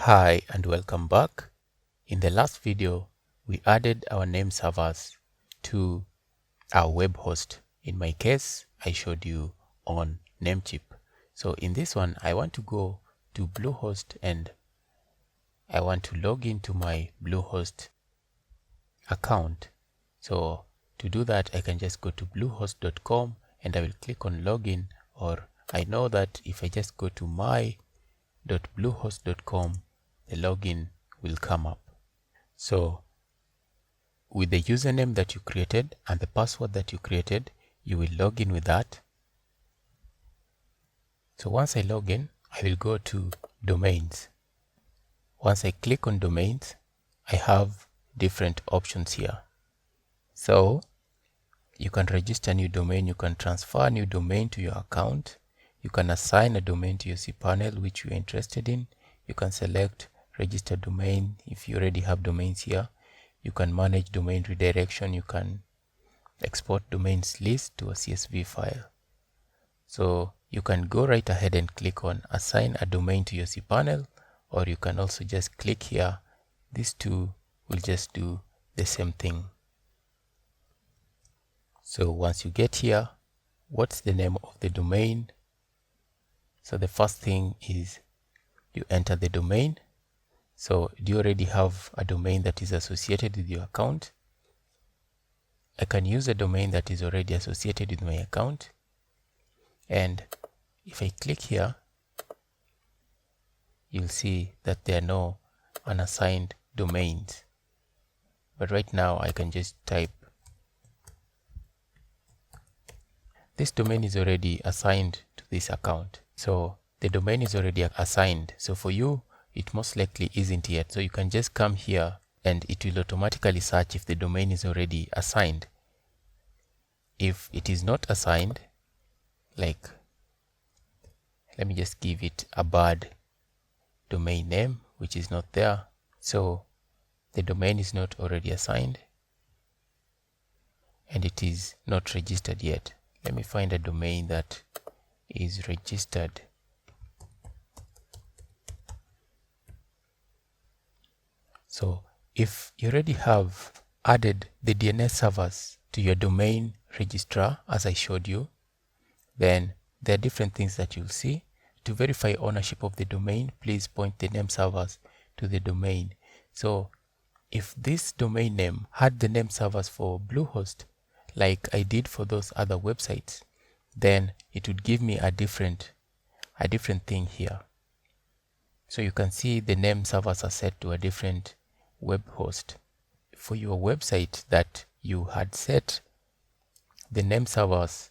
Hi and welcome back. In the last video, we added our name servers to our web host. In my case, I showed you on Namecheap. So in this one, I want to go to Bluehost and I want to log into my Bluehost account. So to do that, I can just go to bluehost.com and I will click on login, or I know that if I just go to my.bluehost.com, the login will come up. So with the username that you created and the password that you created, you will log in with that. So once I log in, I will go to domains. Once I click on domains, I have different options here. So you can register a new domain, you can transfer a new domain to your account, you can assign a domain to your cPanel which you're interested in, you can select register domain if you already have domains here, you can manage domain redirection, you can export domains list to a CSV file. So you can go right ahead and click on assign a domain to your cPanel, or you can also just click here. These two will just do the same thing. So once you get here, what's the name of the domain? So the first thing is you enter the domain. So do you already have a domain that is associated with your account? I can use a domain that is already associated with my account. And if I click here, you'll see that there are no unassigned domains. But right now I can just type. This domain is already assigned to this account. So the domain is already assigned. So for you, it most likely isn't yet. So you can just come here and it will automatically search if the domain is already assigned. If it is not assigned, like, let me just give it a bad domain name, which is not there. So the domain is not already assigned and it is not registered yet. Let me find a domain that is registered. So if you already have added the DNS servers to your domain registrar, as I showed you, then there are different things that you'll see. To verify ownership of the domain, please point the name servers to the domain. So if this domain name had the name servers for Bluehost, like I did for those other websites, then it would give me a different thing here. So you can see the name servers are set to a different web host. For your website that you had set the name servers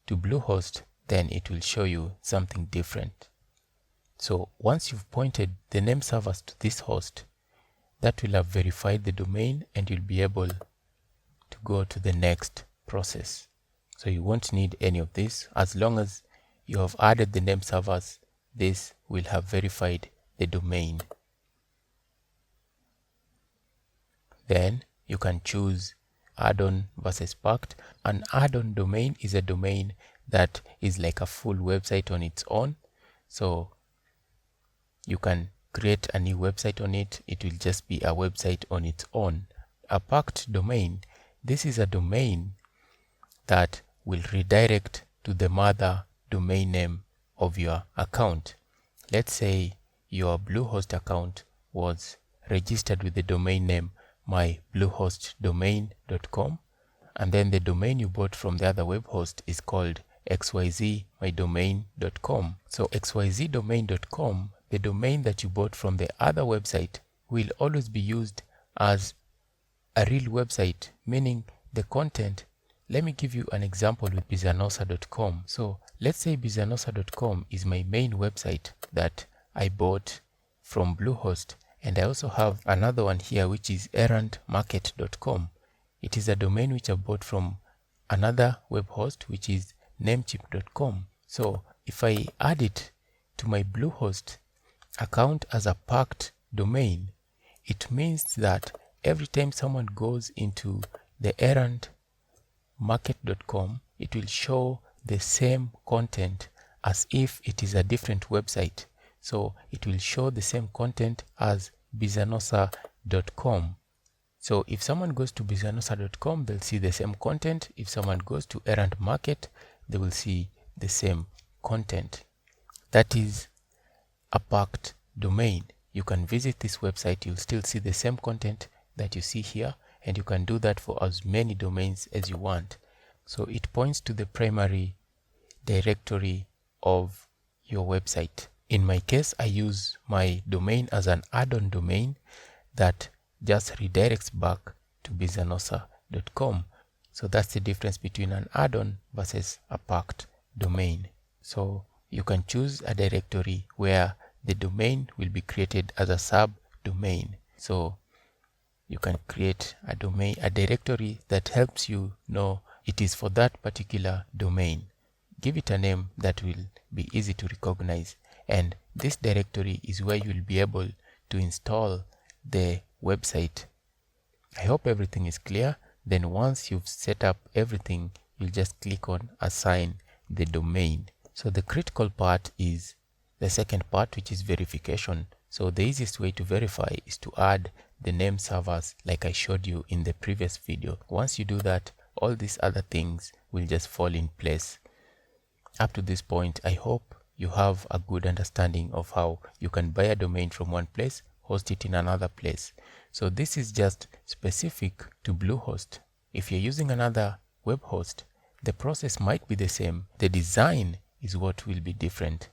to Bluehost, then it will show you something different. So once you've pointed the name servers to this host, that will have verified the domain and you'll be able to go to the next process. So you won't need any of this. As long as you have added the name servers, this will have verified the domain. Then you can choose add-on versus packed. An add-on domain is a domain that is like a full website on its own. So you can create a new website on it. It will just be a website on its own. A packed domain, this is a domain that will redirect to the mother domain name of your account. Let's say your Bluehost account was registered with the domain name mybluehostdomain.com, and then the domain you bought from the other web host is called xyzmydomain.com. So xyzdomain.com, the domain that you bought from the other website, will always be used as a real website, meaning the content. Let me give you an example with bizanosa.com. So let's say bizanosa.com is my main website that I bought from Bluehost, and I also have another one here which is errantmarket.com. It is a domain which I bought from another web host which is namecheap.com. So if I add it to my Bluehost account as a packed domain, it means that every time someone goes into the errantmarket.com, it will show the same content as if it is a different website. So it will show the same content as bizanosa.com. So if someone goes to bizanosa.com, they'll see the same content. If someone goes to Errand Market, they will see the same content. That is a packed domain. You can visit this website, you'll still see the same content that you see here, and you can do that for as many domains as you want. So it points to the primary directory of your website. In my case, I use my domain as an add-on domain that just redirects back to bizanosa.com. So that's the difference between an add-on versus a packed domain. So you can choose a directory where the domain will be created as a subdomain. So you can create a directory that helps you know it is for that particular domain. Give it a name that will be easy to recognize, and this directory is where you'll be able to install the website. I hope everything is clear. Then once you've set up everything, you'll just click on assign the domain. So the critical part is the second part, which is verification. So the easiest way to verify is to add the name servers like I showed you in the previous video. Once you do that, all these other things will just fall in place. Up to this point, I hope you have a good understanding of how you can buy a domain from one place, host it in another place. So this is just specific to Bluehost. If you're using another web host, the process might be the same. The design is what will be different.